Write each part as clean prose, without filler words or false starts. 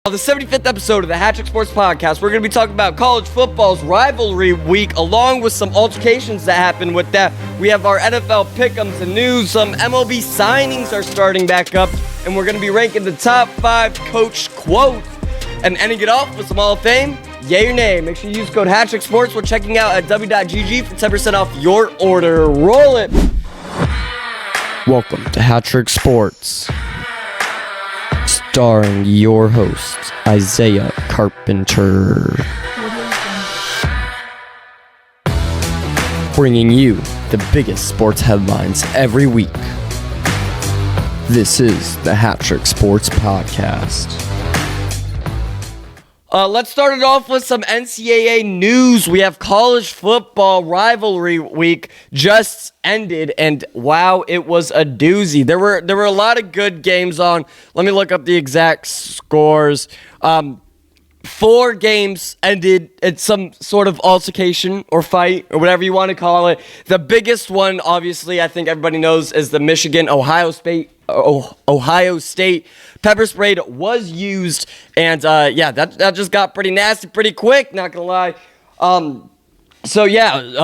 On the 75th episode of the HatTrick Sports Podcast, we're going to be talking about college football's rivalry week, along with some altercations that happened with that. We have our NFL Pickems and news. Some MLB signings are starting back up, and we're going to be ranking the top 5 coach quotes. And ending it off with some Hall of Fame, yay or nay. Make sure you use code HatTrick Sports when checking out at w.gg for 10% off your order. Roll it! Welcome to HatTrick Sports, starring your host, Isaiah Carpenter. Bringing you the biggest sports headlines every week. This is the HatTrick Sports Podcast. Let's start it off with some NCAA news. We have college football rivalry week just ended, and wow, it was a doozy. There were a lot of good games on. Let me look up the exact scores. 4 games ended in some sort of altercation or fight or whatever you want to call it. The biggest one, obviously, I think everybody knows, is the Michigan-Ohio State pepper spray was used, and that just got pretty nasty pretty quick, not gonna lie.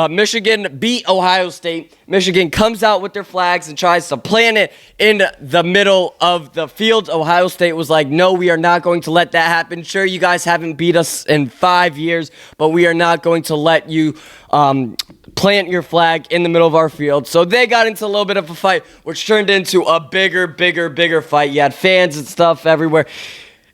Michigan beat Ohio State. Michigan comes out with their flags and tries to plant it in the middle of the field. Ohio State was like, no, we are not going to let that happen. Sure, you guys haven't beat us in 5 years, but we are not going to let you plant your flag in the middle of our field. So they got into a little bit of a fight, which turned into a bigger fight. You had fans and stuff everywhere.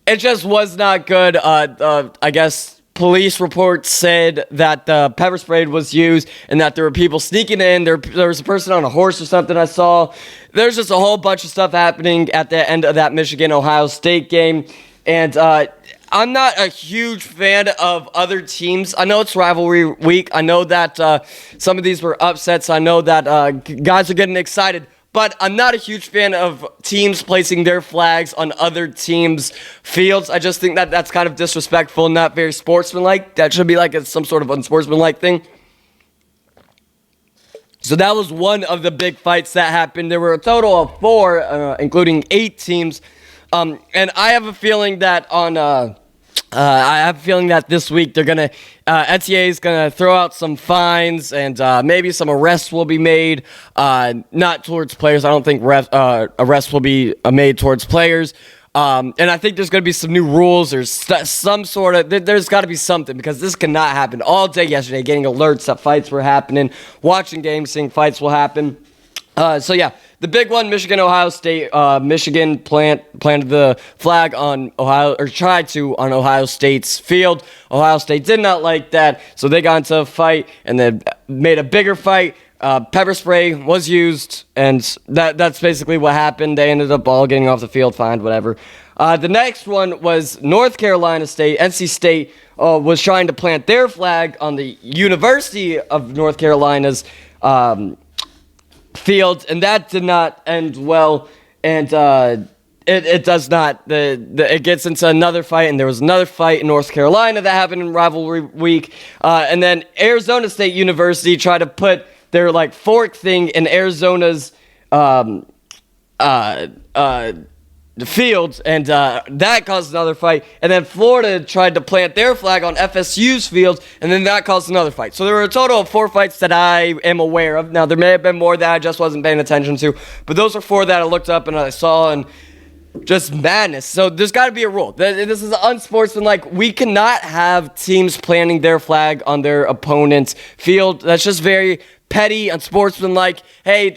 It just was not good. I guess police reports said that the pepper spray was used and that there were people sneaking in. There was a person on a horse or something I saw. There's just a whole bunch of stuff happening at the end of that Michigan-Ohio State game. And I'm not a huge fan of other teams. I know it's rivalry week. I know that some of these were upsets. I know that guys are getting excited. But I'm not a huge fan of teams placing their flags on other teams' fields. I just think that that's kind of disrespectful and not very sportsmanlike. That should be like some sort of unsportsmanlike thing. So that was one of the big fights that happened. There were a total of 4, including 8 teams. And I have a feeling that this week they're gonna NCAA is gonna throw out some fines and maybe some arrests will be made. Not towards players. I don't think arrests will be made towards players. And I think there's gonna be some new rules or some sort of. There's got to be something, because this cannot happen. All day yesterday, getting alerts that fights were happening, watching games, seeing fights will happen. The big one, Michigan-Ohio State. Michigan planted the flag on Ohio, or tried to, on Ohio State's field. Ohio State did not like that, so they got into a fight and then made a bigger fight. Pepper spray was used, and that's basically what happened. They ended up all getting off the field, fined, whatever. The next one was North Carolina State. NC State was trying to plant their flag on the University of North Carolina's field, and that did not end well, and it does not. It gets into another fight, and there was another fight in North Carolina that happened in rivalry week, and then Arizona State University tried to put their fork thing in Arizona's the field, and that caused another fight. And then Florida tried to plant their flag on FSU's field, and then that caused another fight. So there were a total of 4 fights that I am aware of. Now, there may have been more that I just wasn't paying attention to, but those are 4 that I looked up and I saw, and just madness. So there's got to be a rule. This is unsportsmanlike. We cannot have teams planting their flag on their opponent's field. That's just very petty, unsportsmanlike. Hey,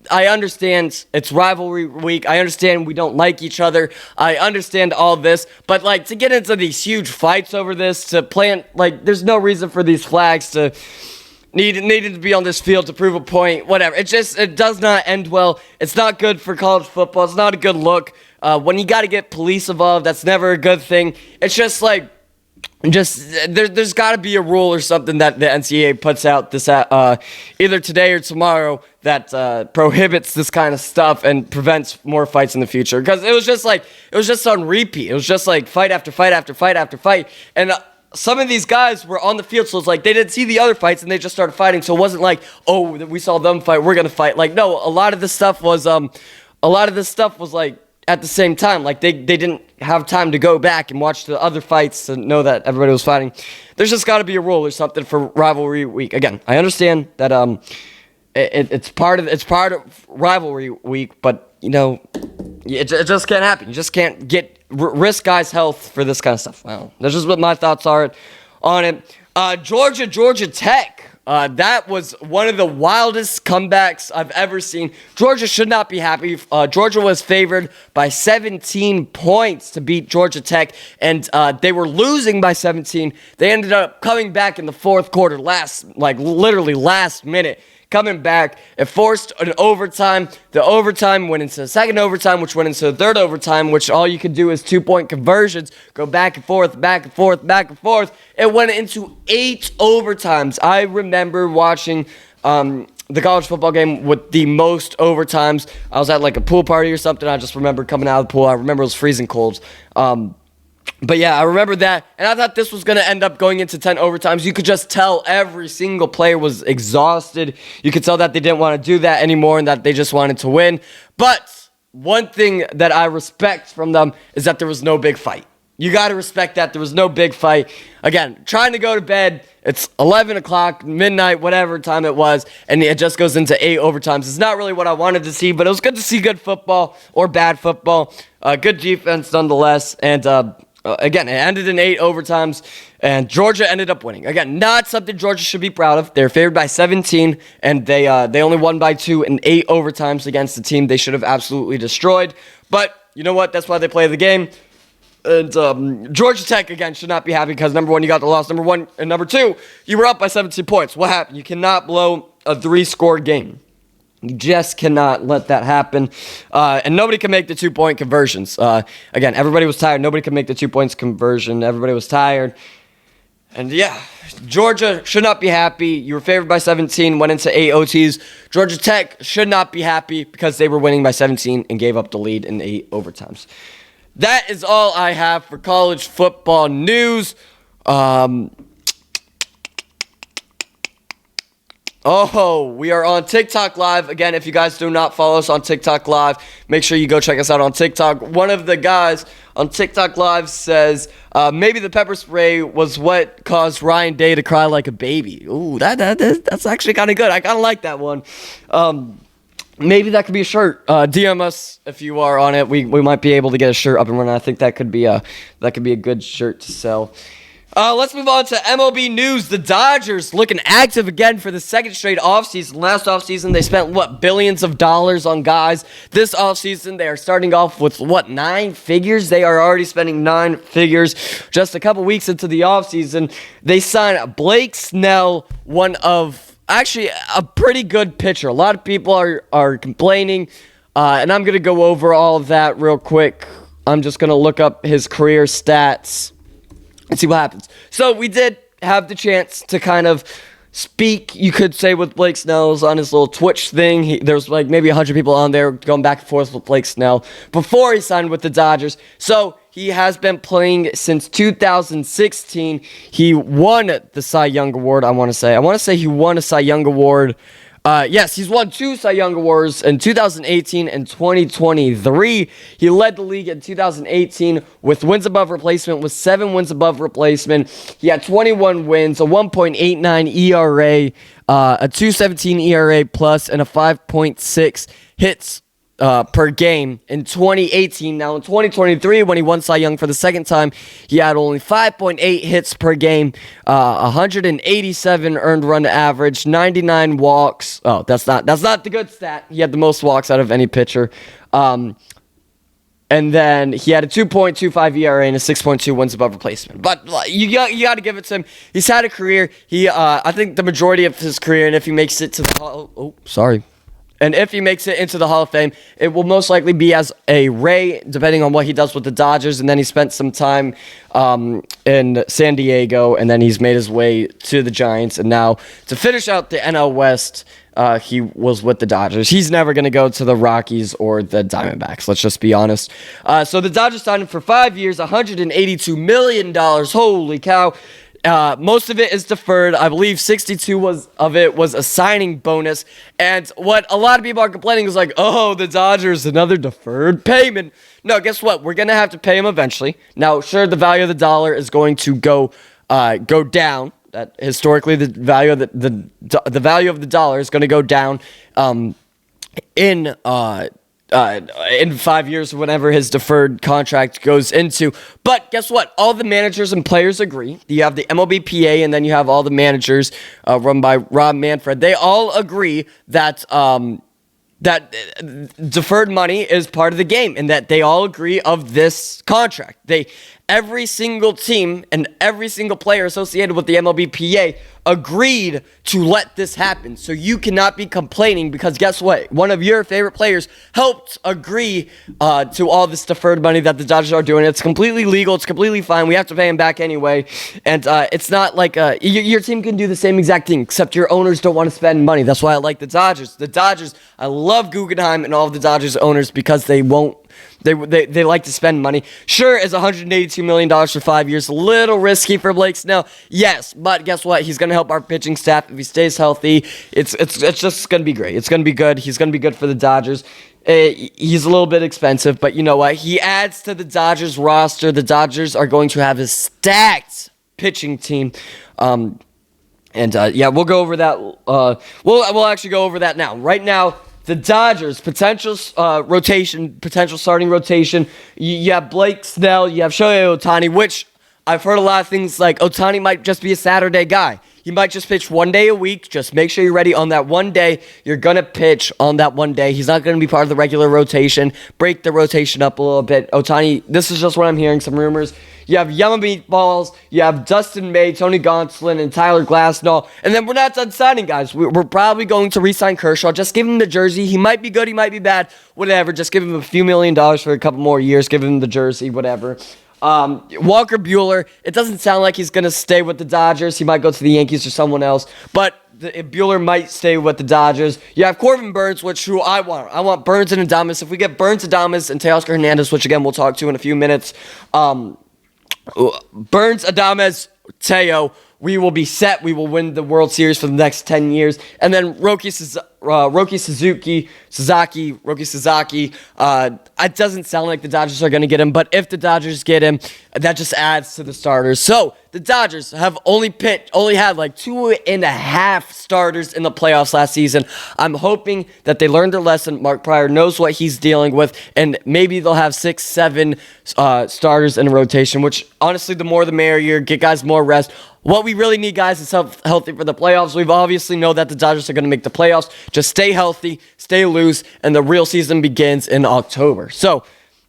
I understand it's rivalry week. I understand we don't like each other. I understand all this. But, to get into these huge fights over this, to plant, there's no reason for these flags to needed to be on this field to prove a point, whatever. It does not end well. It's not good for college football. It's not a good look. When you got to get police involved, that's never a good thing. It's just there's got to be a rule or something that the NCAA puts out this either today or tomorrow that prohibits this kind of stuff and prevents more fights in the future. Because it was just on repeat. It was just fight after fight after fight after fight, and some of these guys were on the field, so it's they didn't see the other fights and they just started fighting. So it wasn't we saw them fight, we're gonna fight. No, a lot of this stuff was at the same time. Like, they didn't have time to go back and watch the other fights to know that everybody was fighting. There's just got to be a rule or something for rivalry week. Again, I understand that it's part of rivalry week, but it just can't happen. You just can't risk guys' health for this kind of stuff. Wow, that's just what my thoughts are on it. Georgia Tech. That was one of the wildest comebacks I've ever seen. Georgia should not be happy. Georgia was favored by 17 points to beat Georgia Tech, and they were losing by 17. They ended up coming back in the fourth quarter, literally last minute. Coming back, it forced an overtime. The overtime went into the second overtime, which went into the third overtime, which all you could do is 2-point conversions, go back and forth, back and forth, back and forth. It went into 8 overtimes. I remember watching the college football game with the most overtimes. I was at like a pool party or something. I just remember coming out of the pool. I remember it was freezing cold. But yeah, I remember that, and I thought this was going to end up going into 10 overtimes. You could just tell every single player was exhausted. You could tell that they didn't want to do that anymore and that they just wanted to win. But one thing that I respect from them is that there was no big fight. You got to respect that there was no big fight. Again, trying to go to bed, it's 11 o'clock, midnight, whatever time it was, and it just goes into 8 overtimes. It's not really what I wanted to see, but it was good to see good football or bad football. Good defense nonetheless, and again, it ended in 8 overtimes, and Georgia ended up winning. Again, not something Georgia should be proud of. They're favored by 17, and they only won by 2 in 8 overtimes against the team they should have absolutely destroyed. But you know what? That's why they play the game. And Georgia Tech, again, should not be happy because, number one, you got the loss. Number one, and number two, you were up by 17 points. What happened? You cannot blow a 3-score game. You just cannot let that happen. And nobody can make the 2-point conversions. Again, everybody was tired. Nobody could make the 2 points conversion. Everybody was tired. And yeah, Georgia should not be happy. You were favored by 17, went into 8 OTs. Georgia Tech should not be happy because they were winning by 17 and gave up the lead in 8 overtimes. That is all I have for college football news. We are on TikTok Live. Again, if you guys do not follow us on TikTok Live, make sure you go check us out on TikTok. One of the guys on TikTok Live says, maybe the pepper spray was what caused Ryan Day to cry like a baby. Ooh, that's actually kind of good. I kind of like that one. Maybe that could be a shirt. DM us if you are on it. We might be able to get a shirt up and running. I think that could be a good shirt to sell. Let's move on to MLB news. The Dodgers looking active again for the second straight offseason. Last offseason, they spent, billions of dollars on guys. This offseason, they are starting off with, 9 figures? They are already spending 9 figures. Just a couple weeks into the offseason, they signed Blake Snell, actually a pretty good pitcher. A lot of people are complaining, and I'm going to go over all of that real quick. I'm just going to look up his career stats and see what happens. So we did have the chance to kind of speak, you could say, with Blake Snell on his little Twitch thing. There was maybe 100 people on there going back and forth with Blake Snell before he signed with the Dodgers. So he has been playing since 2016. He won the Cy Young Award, I want to say he won a Cy Young Award. Yes, he's won 2 Cy Young Awards in 2018 and 2023. He led the league in 2018 with wins above replacement, with 7 wins above replacement. He had 21 wins, a 1.89 ERA, a 2.17 ERA plus, and a 5.6 hits per game in 2018. Now in 2023, when he won Cy Young for the second time, he had only 5.8 hits per game, 187 earned run average, 99 walks. Oh, that's not the good stat. He had the most walks out of any pitcher. And then he had a 2.25 ERA and a 6.2 wins above replacement. But you got to give it to him. He's had a career. I think the majority of his career, and if he makes it to the And if he makes it into the Hall of Fame, it will most likely be as a Ray, depending on what he does with the Dodgers. And then he spent some time in San Diego, and then he's made his way to the Giants. And now, to finish out the NL West, he was with the Dodgers. He's never going to go to the Rockies or the Diamondbacks, let's just be honest. So the Dodgers signed him for 5 years, $182 million. Holy cow. Most of it is deferred. I believe 62 of it was a signing bonus. And what a lot of people are complaining is like, oh, the Dodgers, another deferred payment. No, guess what? We're going to have to pay him eventually. Now, sure, the value of the dollar is going to go down. That historically, the value of the value of the dollar is going to go down in 5 years, whenever his deferred contract goes into. But guess what? All the managers and players agree. You have the MLB PA, and then you have all the managers run by Rob Manfred. They all agree that deferred money is part of the game, and that they all agree of this contract. Every single team and every single player associated with the MLB PA agreed to let this happen. So you cannot be complaining, because guess what? One of your favorite players helped agree to all this deferred money that the Dodgers are doing. It's completely legal. It's completely fine. We have to pay him back anyway. And it's not like your team can do the same exact thing, except your owners don't want to spend money. That's why I like the Dodgers. The Dodgers, I love Guggenheim and all of the Dodgers owners, because they won't. They like to spend money. Sure, is $182 million for 5 years a little risky for Blake Snell? Yes, but guess what? He's going to help our pitching staff if he stays healthy. It's just going to be great. It's going to be good. He's going to be good for the Dodgers. He's a little bit expensive, but you know what? He adds to the Dodgers roster. The Dodgers are going to have a stacked pitching team. We'll go over that. We'll actually go over that now. Right now, the Dodgers, potential starting rotation. You have Blake Snell, you have Shohei Ohtani, which I've heard a lot of things like Ohtani might just be a Saturday guy. He might just pitch 1 day a week. Just make sure you're ready on that one day. You're going to pitch on that one day. He's not going to be part of the regular rotation. Break the rotation up a little bit. Ohtani, this is just what I'm hearing, some rumors. You have Yama Meatballs, you have Dustin May, Tony Gonsolin, and Tyler Glasnow. And then we're not done signing guys. We're probably going to re-sign Kershaw. Just give him the jersey. He might be good, he might be bad, whatever. Just give him a few $1 million for a couple more years. Give him the jersey, whatever. Walker Buehler, it doesn't sound like he's going to stay with the Dodgers. He might go to the Yankees or someone else, but Buehler might stay with the Dodgers. You have Corbin Burns, who I want. I want Burns and Adames. If we get Burns, Adames, and Teoscar Hernandez, which again we'll talk to in a few minutes, Burns, Adames, Teo, we will be set. We will win the World Series for the next 10 years. And then Roki Sasaki. It doesn't sound like the Dodgers are going to get him, but if the Dodgers get him, that just adds to the starters. So the Dodgers have only had like 2.5 starters in the playoffs last season. I'm hoping that they learned their lesson. Mark Prior knows what he's dealing with, and maybe they'll have 6-7 starters in a rotation, which honestly, the more the merrier. Get guys more rest. What we really need, guys, is healthy for the playoffs. We've obviously know that the Dodgers are going to make the playoffs. Just stay healthy, stay loose, and the real season begins in October. So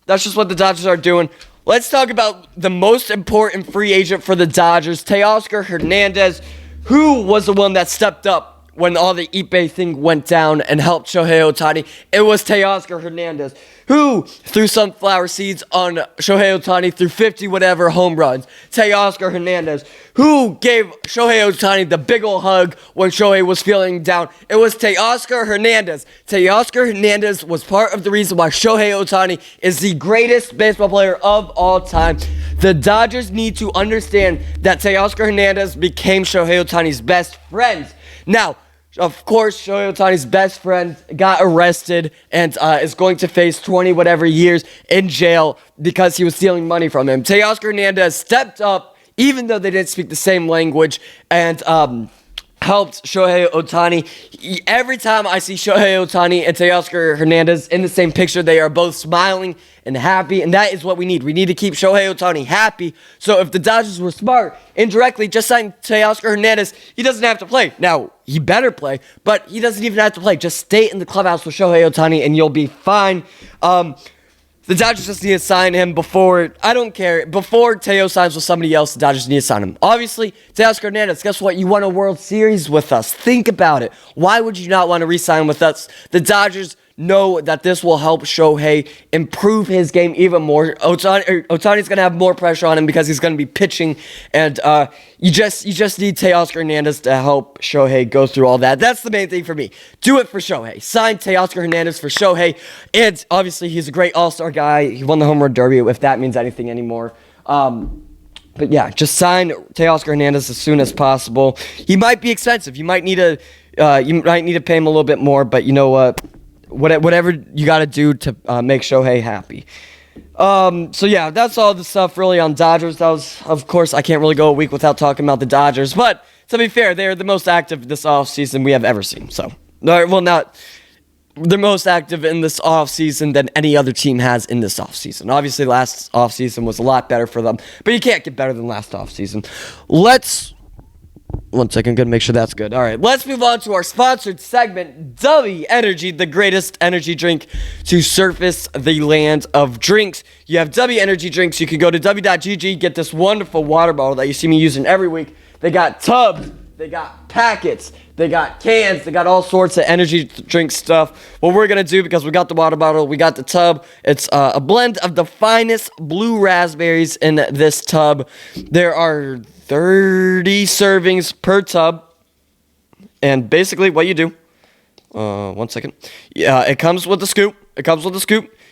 that's just what the Dodgers are doing. Let's talk about the most important free agent for the Dodgers, Teoscar Hernandez, who was the one that stepped up when all the Ippei thing went down and helped Shohei Ohtani. It was Teoscar Hernandez, who threw sunflower seeds on Shohei Ohtani through 50 whatever home runs. Teoscar Hernandez, who gave Shohei Ohtani the big ol' hug when Shohei was feeling down. It was Teoscar Hernandez. Teoscar Hernandez was part of the reason why Shohei Ohtani is the greatest baseball player of all time. The Dodgers need to understand that Teoscar Hernandez became Shohei Ohtani's best friend. Now, of course, Shohei Ohtani's best friend got arrested and is going to face 20 whatever years in jail because he was stealing money from him. Teoscar Hernandez stepped up, even though they didn't speak the same language, and helped Shohei Ohtani. Every time I see Shohei Ohtani and Teoscar Hernandez in the same picture, they are both smiling and happy, and that is what we need. We need to keep Shohei Ohtani happy. So if the Dodgers were smart, indirectly, just sign Teoscar Hernandez, he doesn't have to play. Now, he better play, but he doesn't even have to play. Just stay in the clubhouse with Shohei Ohtani, and you'll be fine. The Dodgers just need to sign him before, I don't care, before Teo signs with somebody else, the Dodgers need to sign him. Obviously, Teoscar Hernandez, guess what? You won a World Series with us. Think about it. Why would you not want to re-sign with us? The Dodgers know that this will help Shohei improve his game even more. Ohtani's going to have more pressure on him because he's going to be pitching, and you just need Teoscar Hernandez to help Shohei go through all that. That's the main thing for me. Do it for Shohei. Sign Teoscar Hernandez for Shohei, and obviously he's a great all-star guy. He won the home run derby, if that means anything anymore. But But yeah, just sign Teoscar Hernandez as soon as possible. He might be expensive. You might need to pay him a little bit more, but you know what? Whatever you got to do to make Shohei happy. So yeah, that's all the stuff really on Dodgers. That was, of course, I can't really go a week without talking about the Dodgers, but to be fair, they're the most active this offseason we have ever seen. So, well, not the most active in this offseason than any other team has in this offseason. Obviously, last offseason was a lot better for them, but you can't get better than last offseason. One second, gonna make sure that's good. All right, let's move on to our sponsored segment, W Energy, the greatest energy drink to surface the land of drinks. You have W Energy drinks. You can go to w.gg, get this wonderful water bottle that you see me using every week. They got tubs, they got packets, they got cans, they got all sorts of energy drink stuff. What we're gonna do, because we got the water bottle, we got the tub, it's a blend of the finest blue raspberries in this tub. There are 30 servings per tub, and basically what you do, one second, it comes with a scoop,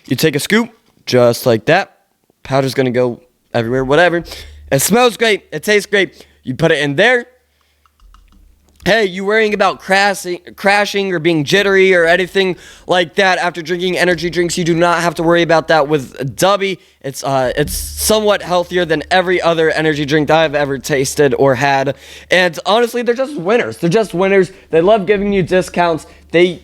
you take a scoop, just like that, powder's gonna go everywhere, whatever, it smells great, it tastes great, you put it in there. Hey, you worrying about crashing or being jittery or anything like that after drinking energy drinks? You do not have to worry about that with W. It's somewhat healthier than every other energy drink that I've ever tasted or had. And honestly, they're just winners. They love giving you discounts. They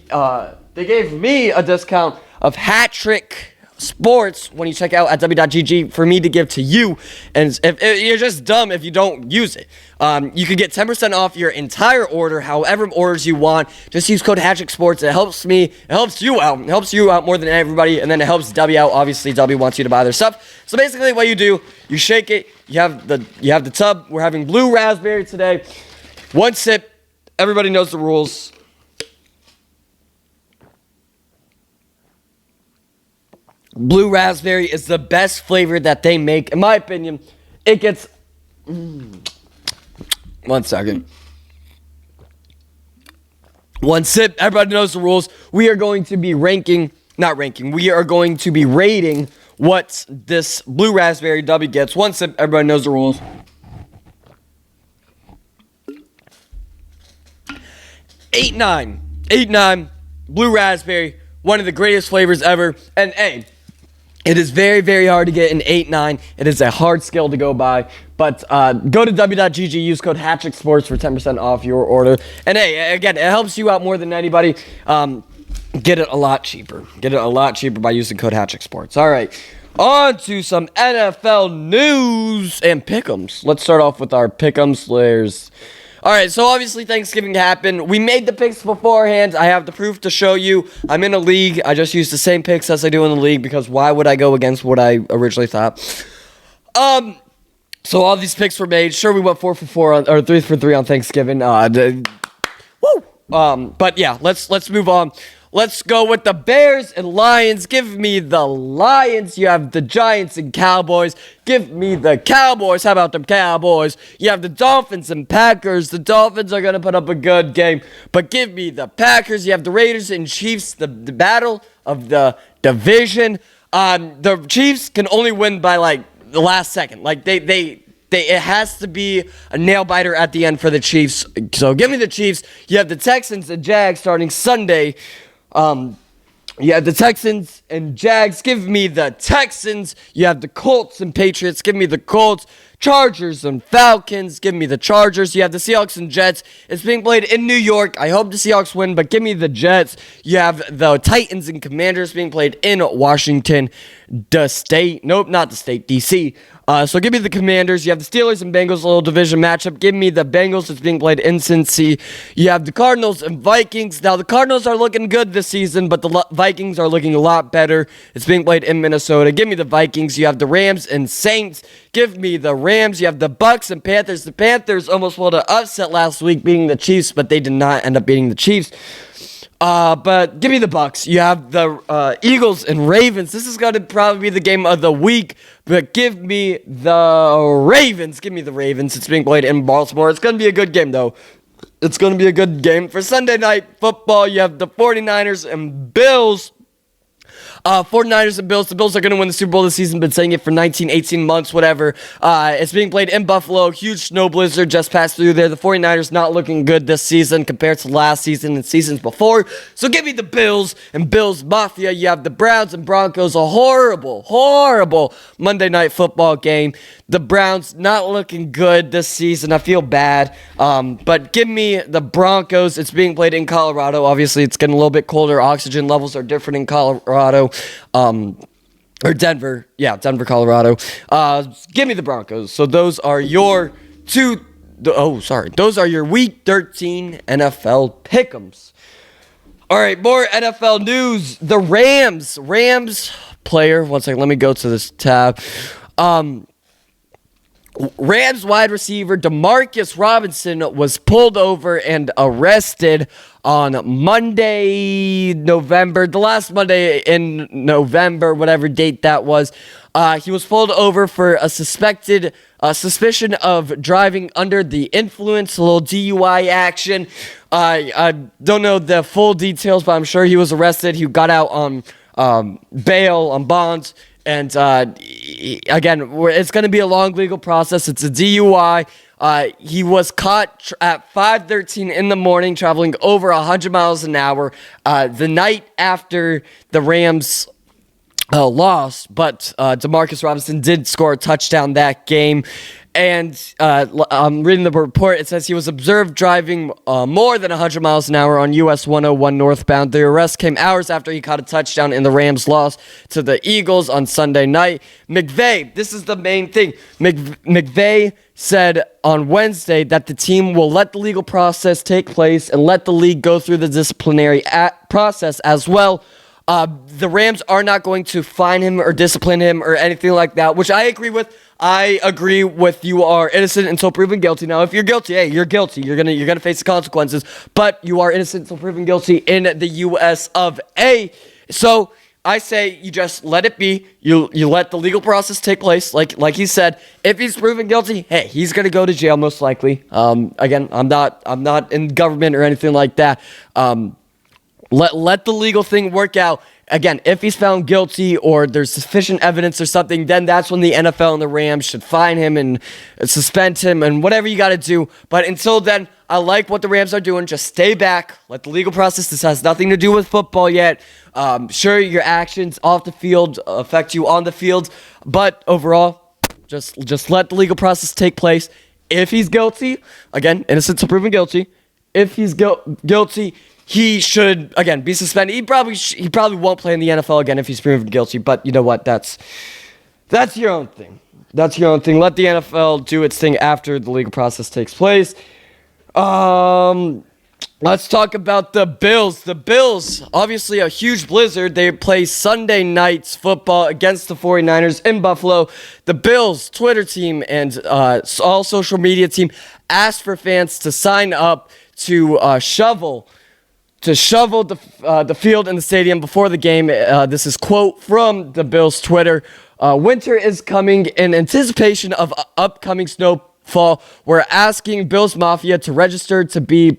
gave me a discount of HatTrick Sports when you check out at w.gg for me to give to you, and if you're just dumb if you don't use it. You can get 10% off your entire order, however orders you want. Just use code HatTrick Sports. It helps me, it helps you out more than everybody, and then it helps W out. Obviously, W wants you to buy their stuff. So basically, what you do, you shake it. You have the tub. We're having blue raspberry today. One sip. Everybody knows the rules. Blue raspberry is the best flavor that they make. In my opinion, it gets... One second. One sip. Everybody knows the rules. We are going to be we are going to be rating what this blue raspberry W gets. One sip. Everybody knows the rules. 8.9. 8.9. Blue raspberry. One of the greatest flavors ever. And hey, it is very, very hard to get an 8.9. It is a hard skill to go by. But go to w.gg, use code HatTrick Sports for 10% off your order. And hey, again, it helps you out more than anybody. Get it a lot cheaper. By using code HatTrick Sports. All right, on to some NFL news and Pickems. Let's start off with our Pickems layers. All right, so obviously Thanksgiving happened. We made the picks beforehand. I have the proof to show you. I'm in a league. I just used the same picks as I do in the league because why would I go against what I originally thought? So all these picks were made. Sure, we went 4 for 4 or 3 for 3 on Thanksgiving. Woo! But yeah, let's move on. Let's go with the Bears and Lions. Give me the Lions. You have the Giants and Cowboys. Give me the Cowboys. How about them Cowboys? You have the Dolphins and Packers. The Dolphins are going to put up a good game. But give me the Packers. You have the Raiders and Chiefs. The battle of the division. The Chiefs can only win by, like, the last second. Like, it has to be a nail-biter at the end for the Chiefs. So give me the Chiefs. You have the Texans and Jags starting Sunday. You have the Texans and Jags. Give me the Texans. You have the Colts and Patriots. Give me the Colts. Chargers and Falcons. Give me the Chargers. You have the Seahawks and Jets. It's being played in New York. I hope the Seahawks win, but give me the Jets. You have the Titans and Commanders being played in Washington, D.C. So give me the Commanders. You have the Steelers and Bengals, a little division matchup. Give me the Bengals. It's being played in Cincy. You have the Cardinals and Vikings. Now, the Cardinals are looking good this season, but the Vikings are looking a lot better. It's being played in Minnesota. Give me the Vikings. You have the Rams and Saints. Give me the Rams. You have the Bucks and Panthers. The Panthers almost pulled an upset last week, beating the Chiefs, but they did not end up beating the Chiefs. But give me the Bucks. You have the Eagles and Ravens. This is going to probably be the game of the week, but give me the Ravens. Give me the Ravens. It's being played in Baltimore. It's going to be a good game, though. It's going to be a good game. For Sunday Night Football, you have the 49ers and Bills. 49ers and Bills. The Bills are going to win the Super Bowl this season. Been saying it for 19, 18 months, whatever. It's being played in Buffalo. Huge snow blizzard just passed through there. The 49ers not looking good this season compared to last season and seasons before. So give me the Bills and Bills Mafia. You have the Browns and Broncos. A horrible Monday Night Football game. The Browns not looking good this season. I feel bad. But give me the Broncos. It's being played in Colorado. Obviously, it's getting a little bit colder. Oxygen levels are different in Colorado. Or Denver. Yeah, Denver, Colorado. Give me the Broncos. So those are your those are your Week 13 NFL Pickems. All right, more NFL news. The Rams player. One second, let me go to this tab. Rams wide receiver DeMarcus Robinson was pulled over and arrested on Monday, the last Monday in November, whatever date that was. He was pulled over for a suspicion of driving under the influence, a little DUI action. I don't know the full details, but I'm sure he was arrested. He got out on bail, on bonds. And again, it's going to be a long legal process. It's a DUI. He was caught at 5:13 in the morning, traveling over 100 miles an hour the night after the Rams lost. But DeMarcus Robinson did score a touchdown that game. And I'm reading the report. It says he was observed driving more than 100 miles an hour on US 101 northbound. The arrest came hours after he caught a touchdown in the Rams' loss to the Eagles on Sunday night. McVay, this is the main thing. McVay said on Wednesday that the team will let the legal process take place and let the league go through the disciplinary process as well. The Rams are not going to fine him or discipline him or anything like that, which I agree with. I agree with you are innocent until proven guilty. Now, if you're guilty, hey, you're guilty. You're gonna face the consequences, but you are innocent until proven guilty in the US of A. So I say you just let it be. You let the legal process take place, like he said. If he's proven guilty, hey, he's gonna go to jail most likely. Again, I'm not in government or anything like that. Let the legal thing work out. Again, if he's found guilty or there's sufficient evidence or something, then that's when the NFL and the Rams should fine him and suspend him and whatever you got to do. But until then, I like what the Rams are doing. Just stay back. Let the legal process. This has nothing to do with football yet. Sure, your actions off the field affect you on the field, but overall, just let the legal process take place. If he's guilty, again, innocent until proven guilty. If he's guilty, he should, again, be suspended. He probably won't play in the NFL again if he's proven guilty. But you know what? That's your own thing. That's your own thing. Let the NFL do its thing after the legal process takes place. Let's talk about the Bills. The Bills, obviously a huge blizzard. They play Sunday night's football against the 49ers in Buffalo. The Bills Twitter team and all social media team asked for fans to sign up to shovel the field in the stadium before the game. This is quote from the Bills Twitter. Winter is coming in anticipation of upcoming snowfall. We're asking Bills Mafia to register to be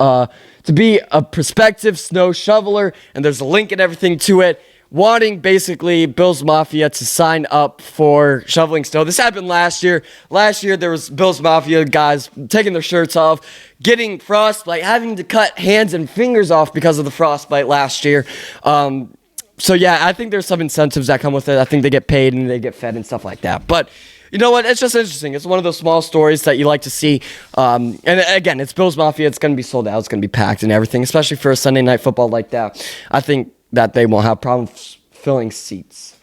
a prospective snow shoveler, and there's a link and everything to it. Wanting basically Bills Mafia to sign up for shoveling snow. This happened last year. Last year there was Bills Mafia guys taking their shirts off, getting frostbite, having to cut hands and fingers off because of the frostbite last year. So yeah, I think there's some incentives that come with it. I think they get paid and they get fed and stuff like that. But you know what? It's just interesting. It's one of those small stories that you like to see. And again, it's Bills Mafia. It's going to be sold out. It's going to be packed and everything, especially for a Sunday night football like that. I think that they won't have problems filling seats.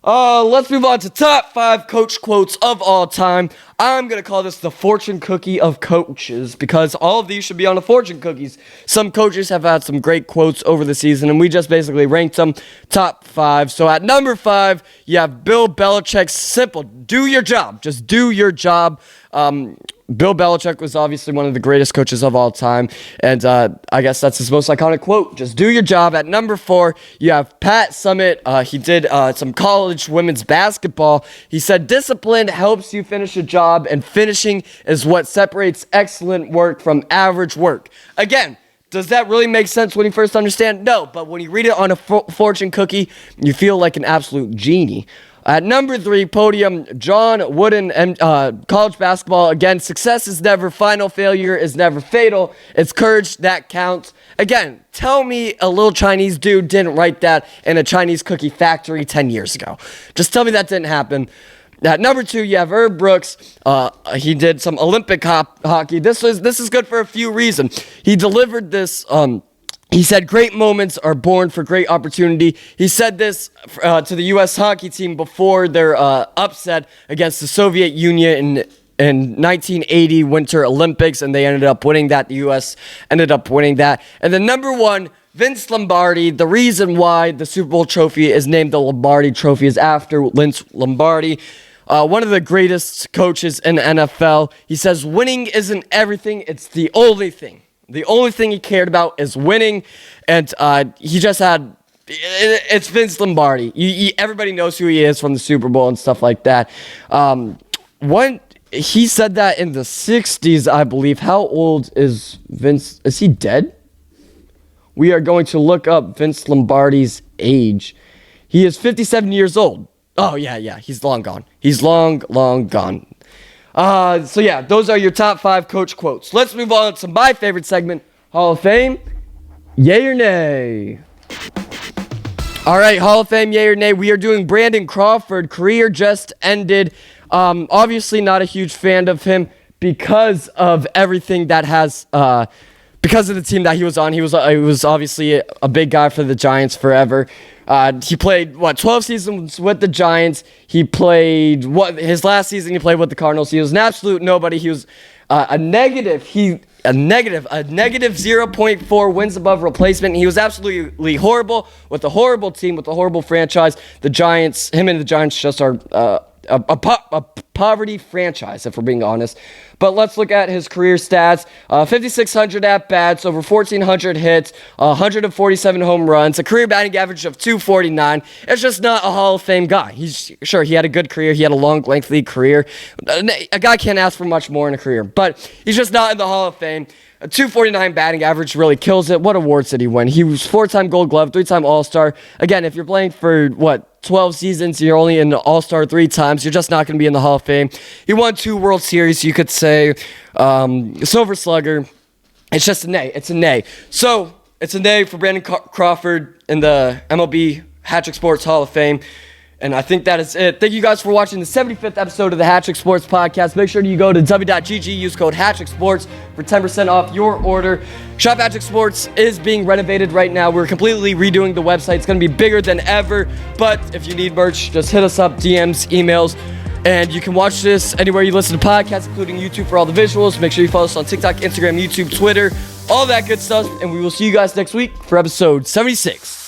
Let's move on to top 5 coach quotes of all time. I'm going to call this the fortune cookie of coaches because all of these should be on the fortune cookies. Some coaches have had some great quotes over the season, and we just basically ranked them top 5. So at number 5, you have Bill Belichick's simple, do your job. Just do your job. Bill Belichick was obviously one of the greatest coaches of all time, and I guess that's his most iconic quote, just do your job. At number 4, you have Pat Summitt. He did some college women's basketball. He said, discipline helps you finish a job, and finishing is what separates excellent work from average work. Again, Does that really make sense when you first understand? No, but when you read it on a fortune cookie, you feel like an absolute genie. At number 3, podium, John Wooden, college basketball. Again, success is never final, failure is never fatal. It's courage that counts. Again, tell me a little Chinese dude didn't write that in a Chinese cookie factory 10 years ago. Just tell me that didn't happen. At number 2, you have Herb Brooks. He did some Olympic hockey. This is good for a few reasons. He delivered this. He said, great moments are born for great opportunity. He said this to the U.S. hockey team before their upset against the Soviet Union in 1980 Winter Olympics, and they ended up winning that. The U.S. ended up winning that. And then number 1, Vince Lombardi. The reason why the Super Bowl trophy is named the Lombardi Trophy is after Vince Lombardi, one of the greatest coaches in the NFL. He says, winning isn't everything, it's the only thing. The only thing he cared about is winning, and he just had, it's Vince Lombardi. Everybody knows who he is from the Super Bowl and stuff like that. He said that in the 60s, I believe. How old is Vince? Is he dead? We are going to look up Vince Lombardi's age. He is 57 years old. Oh, yeah, he's long gone. He's long gone. So yeah, those are your top 5 coach quotes. Let's move on to my favorite segment, Hall of Fame, yay or nay. All right, Hall of Fame, yay or nay. We are doing Brandon Crawford. Career just ended. Obviously not a huge fan of him because of everything that has, because of the team that he was on. He was obviously a big guy for the Giants forever. He played 12 seasons with the Giants. He played his last season he played with the Cardinals. He was an absolute nobody. He was a negative 0.4 wins above replacement. He was absolutely horrible with a horrible team, with a horrible franchise. The Giants, him and the Giants just are a poverty franchise, if we're being honest. But let's look at his career stats. 5,600 at-bats, over 1,400 hits, 147 home runs, a career batting average of 249. It's just not a Hall of Fame guy. He had a good career. He had a long, lengthy career. A guy can't ask for much more in a career, but he's just not in the Hall of Fame. A 249 batting average really kills it. What awards did he win? He was 4-time Gold Glove, 3-time All-Star. Again, if you're playing for, 12 seasons, you're only in the All-Star 3 times. You're just not going to be in the Hall of Fame. He won 2 World Series, you could say. Silver Slugger. It's just a nay. It's a nay. So, it's a nay for Brandon Crawford in the MLB HatTrick Sports Hall of Fame. And I think that is it. Thank you guys for watching the 75th episode of the HatTrick Sports Podcast. Make sure you go to w.gg, use code HatTrick Sports for 10% off your order. Shop HatTrick Sports is being renovated right now. We're completely redoing the website. It's going to be bigger than ever. But if you need merch, just hit us up, DMs, emails. And you can watch this anywhere you listen to podcasts, including YouTube for all the visuals. Make sure you follow us on TikTok, Instagram, YouTube, Twitter, all that good stuff. And we will see you guys next week for episode 76.